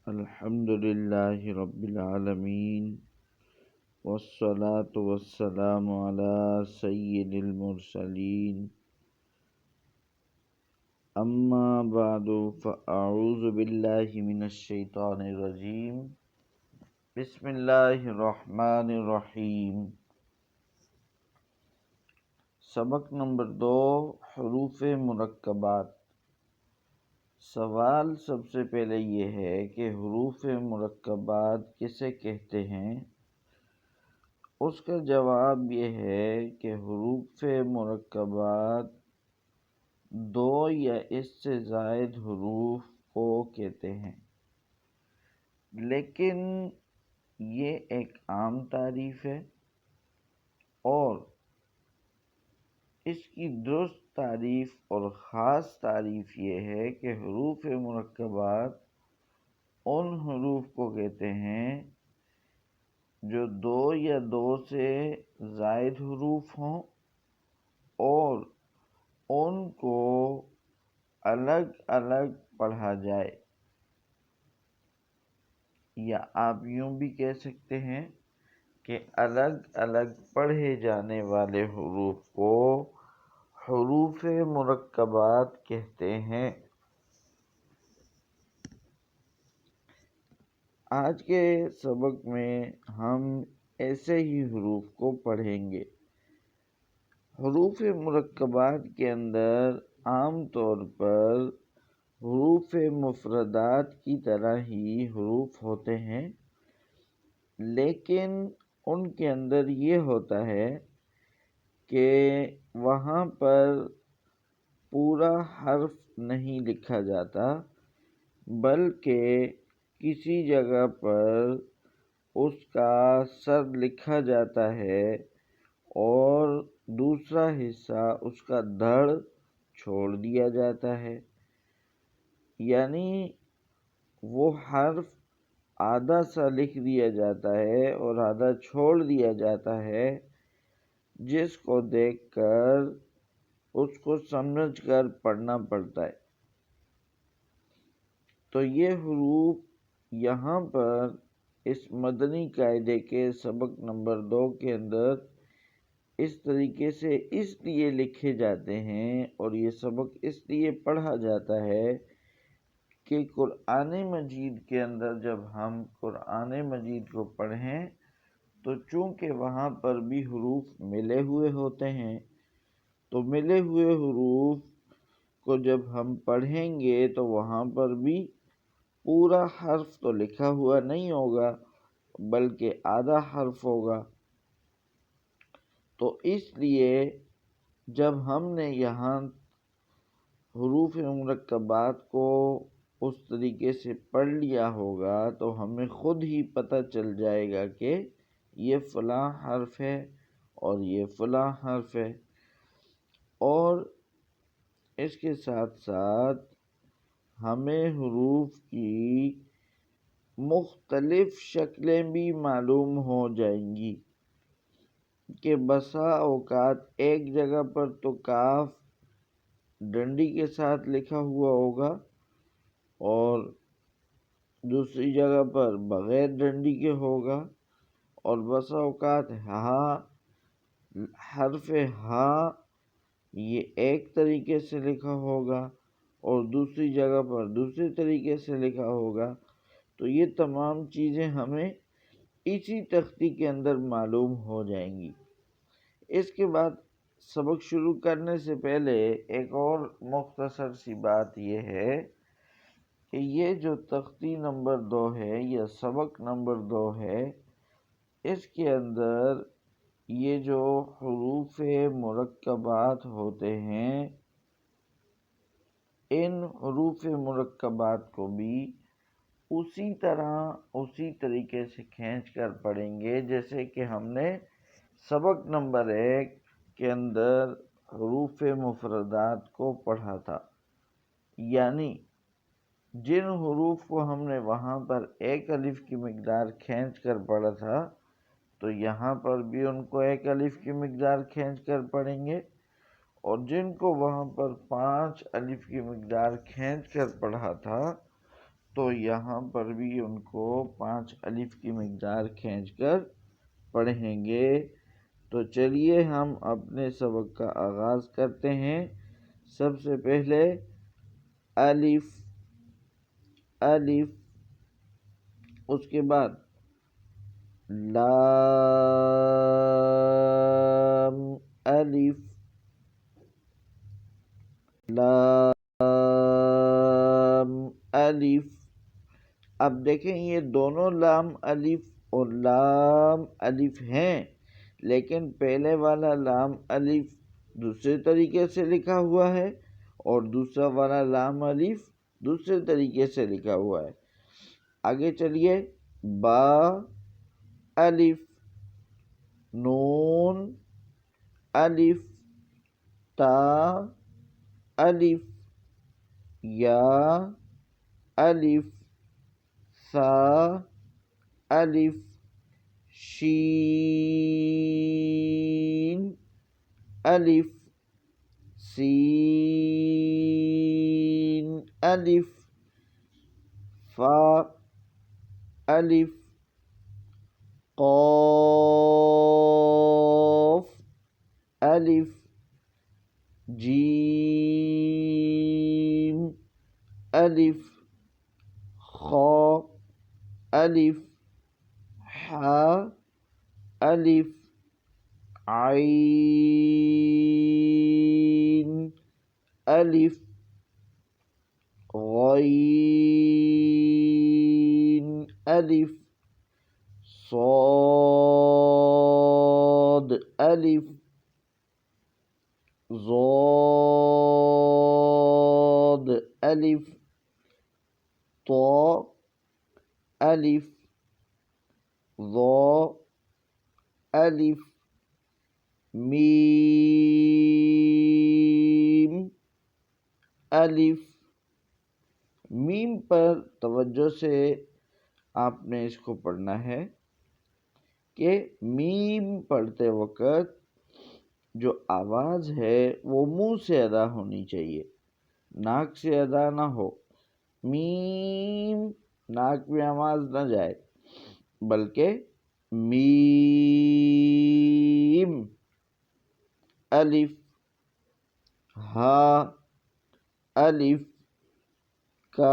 الحمد للہ رب العالمین والصلاة والسلام علی سید المرسلین اما بعد فاعوذ باللہ من الشیطان الرجیم بسم اللہ الرحمن الرحیم۔ سبق نمبر 2، حروف مرکبات۔ سوال سب سے پہلے یہ ہے کہ حروف مرکبات کسے کہتے ہیں؟ اس کا جواب یہ ہے کہ حروف مرکبات دو یا اس سے زائد حروف کو کہتے ہیں، لیکن یہ ایک عام تعریف ہے اور اس کی درست تعریف اور خاص تعریف یہ ہے کہ حروف مرکبات ان حروف کو کہتے ہیں جو دو یا دو سے زائد حروف ہوں اور ان کو الگ الگ پڑھا جائے، یا آپ یوں بھی کہہ سکتے ہیں کہ الگ الگ پڑھے جانے والے حروف کو حروف مرکبات کہتے ہیں۔ آج کے سبق میں ہم ایسے ہی حروف کو پڑھیں گے۔ حروف مرکبات کے اندر عام طور پر حروف مفردات کی طرح ہی حروف ہوتے ہیں، لیکن ان کے اندر یہ ہوتا ہے کہ وہاں پر پورا حرف نہیں لکھا جاتا، بلکہ کسی جگہ پر اس کا سر لکھا جاتا ہے اور دوسرا حصہ اس کا دھڑ چھوڑ دیا جاتا ہے، یعنی وہ حرف آدھا سا لکھ دیا جاتا ہے اور آدھا چھوڑ دیا جاتا ہے، جس کو دیکھ کر اس کو سمجھ کر پڑھنا پڑتا ہے۔ تو یہ حروف یہاں پر اس مدنی قاعدے کے سبق نمبر 2 کے اندر اس طریقے سے اس لیے لکھے جاتے ہیں اور یہ سبق اس لیے پڑھا جاتا ہے کہ قرآن مجید کے اندر جب ہم قرآن مجید کو پڑھیں تو چونکہ وہاں پر بھی حروف ملے ہوئے ہوتے ہیں، تو ملے ہوئے حروف کو جب ہم پڑھیں گے تو وہاں پر بھی پورا حرف تو لکھا ہوا نہیں ہوگا، بلکہ آدھا حرف ہوگا۔ تو اس لیے جب ہم نے یہاں حروف مرکبات کو اس طریقے سے پڑھ لیا ہوگا تو ہمیں خود ہی پتہ چل جائے گا کہ یہ فلاں حرف ہے اور یہ فلاں حرف ہے، اور اس کے ساتھ ساتھ ہمیں حروف کی مختلف شکلیں بھی معلوم ہو جائیں گی کہ بسا اوقات ایک جگہ پر تو کاف ڈنڈی کے ساتھ لکھا ہوا ہوگا اور دوسری جگہ پر بغیر ڈنڈی کے ہوگا، اور بسا اوقات حرف ہا یہ ایک طریقے سے لکھا ہوگا اور دوسری جگہ پر دوسری طریقے سے لکھا ہوگا۔ تو یہ تمام چیزیں ہمیں اسی تختی کے اندر معلوم ہو جائیں گی۔ اس کے بعد سبق شروع کرنے سے پہلے ایک اور مختصر سی بات یہ ہے کہ یہ جو تختی نمبر 2 ہے یا سبق نمبر 2 ہے، اس کے اندر یہ جو حروف مرکبات ہوتے ہیں، ان حروف مرکبات کو بھی اسی طرح اسی طریقے سے کھینچ کر پڑھیں گے جیسے کہ ہم نے سبق نمبر 1 کے اندر حروف مفردات کو پڑھا تھا، یعنی جن حروف کو ہم نے وہاں پر ایک الف کی مقدار کھینچ کر پڑھا تھا، تو یہاں پر بھی ان کو ایک الف کی مقدار کھینچ کر پڑھیں گے، اور جن کو وہاں پر 5 الف کی مقدار کھینچ کر پڑھا تھا تو یہاں پر بھی ان کو 5 الف کی مقدار کھینچ کر پڑھیں گے۔ تو چلیے ہم اپنے سبق کا آغاز کرتے ہیں۔ سب سے پہلے الف، الف، اس کے بعد لام، الف، لام، الف۔ اب دیکھیں یہ دونوں لام الف اور لام الف ہیں، لیکن پہلے والا لام الف دوسرے طریقے سے لکھا ہوا ہے اور دوسرا والا لام الف دوسرے طریقے سے لکھا ہوا ہے۔ آگے چلیے، با، الف، نون، الف، تا، الف، یا، الف، ثا، الف، شین، الف، سین، الف، فا، الف، قاف، الف، جیم، الف، خا، الف، حا، الف، عین، الف، غین، الف، صاد، الف، ضاد، الف، طا، الف، ظا، الف، میم، الف۔ میم پر توجہ سے آپ نے اس کو پڑھنا ہے کہ میم پڑھتے وقت جو آواز ہے وہ منہ سے ادا ہونی چاہیے، ناک سے ادا نہ ہو۔ میم، ناک میں آواز نہ جائے، بلکہ میم۔ الف، ہا، الف، کاف،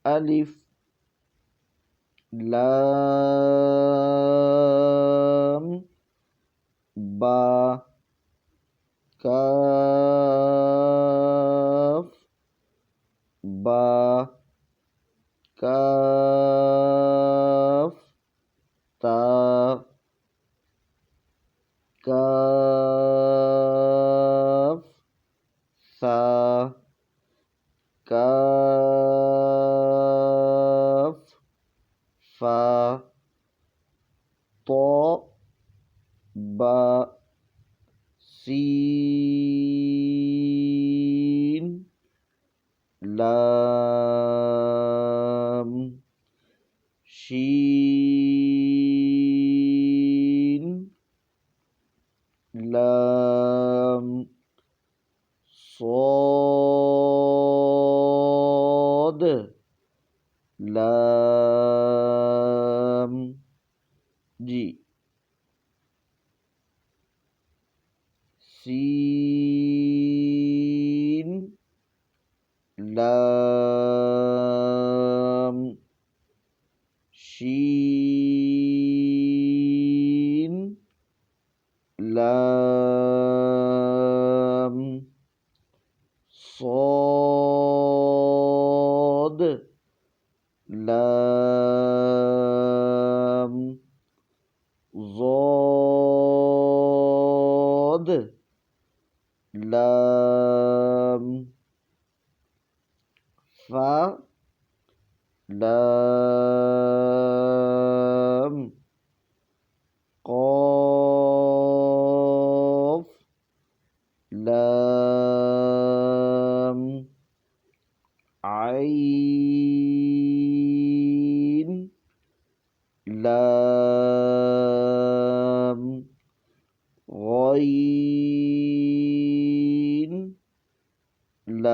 الف، لام، با، کاف، با، کاف، تا، کاف، ثا، کاف، فا، طا، با، سین، لام، شین، لام، صاد، لام، جی، سین، لام، شین، لام، صاد، لام، ضاد، لام، فا، لام، قاف، لام، عین، لام، غین، لام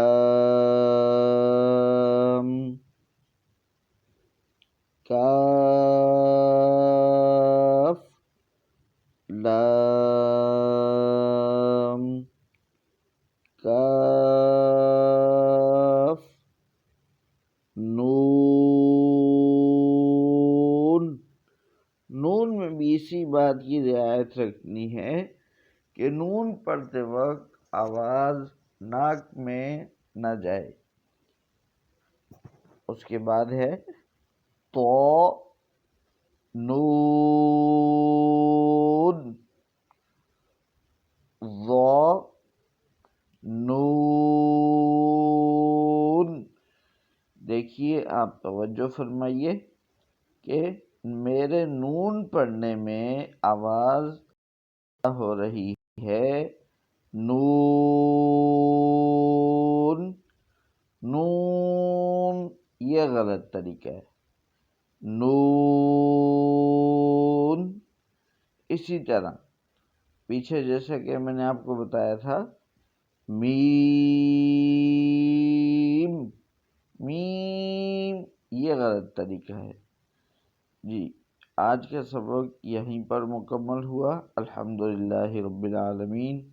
کاف لام کاف نون نون میں بھی اسی بات کی رعایت رکھنی ہے کہ نون پڑھتے وقت آواز ناک میں نہ جائے. اس کے بعد ہے تو نون ظا نون. دیکھیے آپ توجہ فرمائیے کہ میرے نون پڑھنے میں آواز ہو رہی ہے نون نون، یہ غلط طریقہ ہے. نون اسی طرح پیچھے جیسا کہ میں نے آپ کو بتایا تھا میم میم، یہ غلط طریقہ ہے. جی آج کا سبق یہیں پر مکمل ہوا. الحمدللہ رب العالمین.